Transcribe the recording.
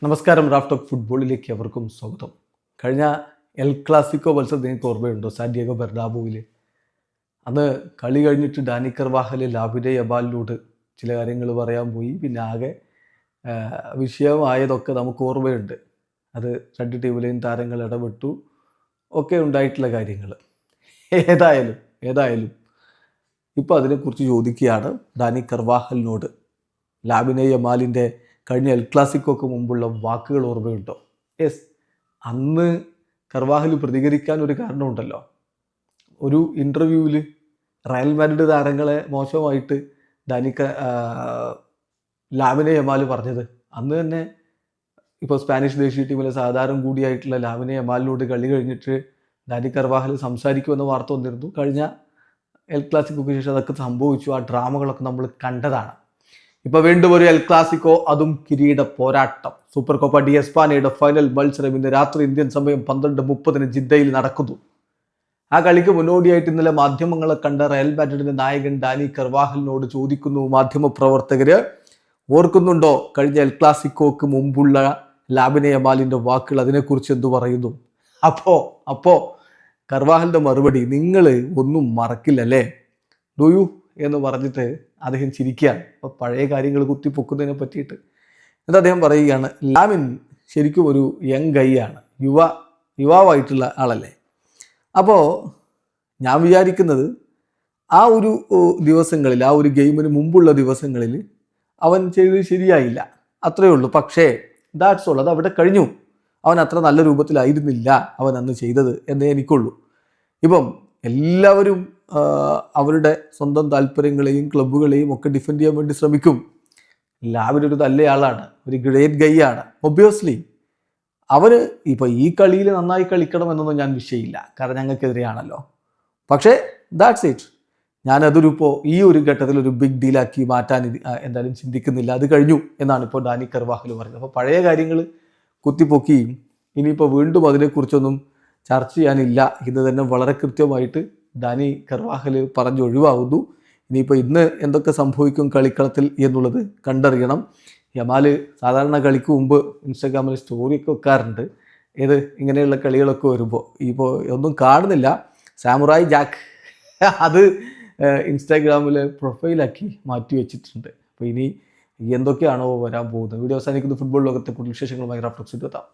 നമസ്കാരം. Raf talk ഫുട്ബോളിലേക്ക് അവർക്കും സ്വാഗതം. കഴിഞ്ഞ എൽ ക്ലാസിക്കോ മത്സരം നിങ്ങൾക്ക് ഓർമ്മയുണ്ടോ? സാന്റിയാഗോ ബെർണാബോവിൽ അന്ന് കളി കഴിഞ്ഞിട്ട് ഡാനി കർവാഹൽ ലാബിനെ യബാലിനോട് ചില കാര്യങ്ങൾ പറയാൻ പോയി. പിന്നെ ആകെ വിഷയമായതൊക്കെ നമുക്ക് ഓർമ്മയുണ്ട്. അത് രണ്ട് ടീമിലെയും താരങ്ങൾ ഇടപെട്ടു ഒക്കെ ഉണ്ടായിട്ടുള്ള കാര്യങ്ങൾ. ഏതായാലും ഏതായാലും ഇപ്പോൾ അതിനെക്കുറിച്ച് ചോദിക്കുകയാണ് ഡാനി കർവാഹലിനോട്. ലാമിനെ യമാലിൻ്റെ കഴിഞ്ഞ എൽ ക്ലാസിക്കോക്ക് മുമ്പുള്ള വാക്കുകൾ ഓർമ്മയുണ്ടോ? യെസ്, അന്ന് കർവാഹൽ പ്രതികരിക്കാൻ ഒരു കാരണമുണ്ടല്ലോ. ഒരു ഇൻ്റർവ്യൂവിൽ റയൽ മാഡ്രിഡ് താരങ്ങളെ മോശമായിട്ട് ലാമിനെ യമാൽ പറഞ്ഞത് അന്ന് തന്നെ. ഇപ്പോൾ സ്പാനിഷ് ദേശീയ ടീമിലെ സാധാരണ കൂടിയായിട്ടുള്ള ലാമിനെ യമാലിനോട് കളി കഴിഞ്ഞിട്ട് ഡാനി കർവാഹൽ സംസാരിക്കുമെന്ന വാർത്ത വന്നിരുന്നു. കഴിഞ്ഞ എൽ ക്ലാസിക്കോക്ക് ശേഷം അതൊക്കെ സംഭവിച്ചു. ആ ഡ്രാമകളൊക്കെ നമ്മൾ കണ്ടതാണ്. ഇപ്പോൾ വീണ്ടും ഒരു എൽ ക്ലാസിക്കോ, അതും കിരീട പോരാട്ടം. സൂപ്പർ കോപ്പ ഡി എസ്പാനയുടെ ഫൈനൽ മത്സരം ഇന്ന് രാത്രി ഇന്ത്യൻ സമയം 12:30 ജിദ്ദയിൽ നടക്കുന്നു. ആ കളിക്ക് മുന്നോടിയായിട്ട് ഇന്നലെ മാധ്യമങ്ങളെ കണ്ട റയൽ മാഡ്രിഡിന്റെ നായകൻ ഡാനി കർവാഹലിനോട് ചോദിക്കുന്നു മാധ്യമപ്രവർത്തകര്, ഓർക്കുന്നുണ്ടോ കഴിഞ്ഞ എൽ ക്ലാസിക്കോക്ക് മുമ്പുള്ള ലാമിനെ യമാലിന്റെ വാക്കുകൾ, അതിനെക്കുറിച്ച് എന്തു പറയുന്നു? അപ്പോ കർവാഹലിന്റെ മറുപടി, നിങ്ങൾ ഒന്നും മറക്കില്ലല്ലേ, ഡു യു എന്ന് പറഞ്ഞിട്ട് അദ്ദേഹം ചിരിക്കുകയാണ്. അപ്പോൾ പഴയ കാര്യങ്ങൾ കുത്തിപ്പൊക്കുന്നതിനെ പറ്റിയിട്ട് എന്നിട്ട് അദ്ദേഹം പറയുകയാണ്, ലാമിൻ ശരിക്കും ഒരു യങ് ഗൈ ആണ്, യുവാവായിട്ടുള്ള ആളല്ലേ. അപ്പോൾ ഞാൻ വിചാരിക്കുന്നത് ആ ഒരു ദിവസങ്ങളിൽ, ആ ഒരു ഗെയിമിന് മുമ്പുള്ള ദിവസങ്ങളിൽ അവൻ ചെയ്തത് ശരിയായില്ല, അത്രയേ ഉള്ളൂ. പക്ഷേ ദാറ്റ്സ് ഓൾ, അത് അവിടെ കഴിഞ്ഞു. അവൻ അത്ര നല്ല രൂപത്തിലായിരുന്നില്ല അവൻ അന്ന് ചെയ്തത് എന്നേ എനിക്കുള്ളൂ. ഇപ്പം എല്ലാവരും അവരുടെ സ്വന്തം താല്പര്യങ്ങളെയും ക്ലബ്ബുകളെയും ഒക്കെ ഡിഫെൻഡ് ചെയ്യാൻ വേണ്ടി ശ്രമിക്കും. ലാവിനൊരു നല്ല ആളാണ്, ഒരു ഗ്രേറ്റ് ഗൈ ആണ്. ഒബ്വിയസ്ലി അവന് ഇപ്പോൾ ഈ കളിയിൽ നന്നായി കളിക്കണം എന്നൊന്നും ഞാൻ വിഷയമില്ല, കാരണം ഞങ്ങൾക്കെതിരെയാണല്ലോ. പക്ഷേ ദാറ്റ്സ് ഇറ്റ്. ഞാനതൊരു ഈ ഒരു ഘട്ടത്തിൽ ഒരു ബിഗ് ഡീലാക്കി മാറ്റാൻ എന്തായാലും ചിന്തിക്കുന്നില്ല. അത് കഴിഞ്ഞു എന്നാണ് ഇപ്പോൾ ഡാനി കർവാഹൽ പറഞ്ഞത്. അപ്പോൾ പഴയ കാര്യങ്ങൾ കുത്തിപ്പൊക്കി ഇനിയിപ്പോൾ വീണ്ടും അതിനെക്കുറിച്ചൊന്നും ചർച്ച ചെയ്യാനില്ല എന്ന് തന്നെ വളരെ കൃത്യമായിട്ട് ഡാനി കർവാഹൽ പറഞ്ഞൊഴിവാകുന്നു. ഇനിയിപ്പോൾ ഇന്ന് എന്തൊക്കെ സംഭവിക്കും കളിക്കളത്തിൽ എന്നുള്ളത് കണ്ടറിയണം. യമാൽ സാധാരണ കളിക്ക് മുമ്പ് ഇൻസ്റ്റാഗ്രാമിൽ സ്റ്റോറിയൊക്കെ വെക്കാറുണ്ട്, ഇങ്ങനെയുള്ള കളികളൊക്കെ വരുമ്പോൾ. ഇപ്പോൾ ഒന്നും കാണുന്നില്ല. സാമുറായി ജാക്ക് അത് ഇൻസ്റ്റാഗ്രാമിൽ പ്രൊഫൈലാക്കി മാറ്റി വെച്ചിട്ടുണ്ട്. അപ്പോൾ ഇനി എന്തൊക്കെയാണോ വരാൻ പോകുന്നത്. വീഡിയോ അവസാനിക്കുന്ന ഫുട്ബോൾ ലോകത്തെ കൂടുതൽ വിശേഷങ്ങളുമായി റാഫ് ടോക്സ് എത്താം.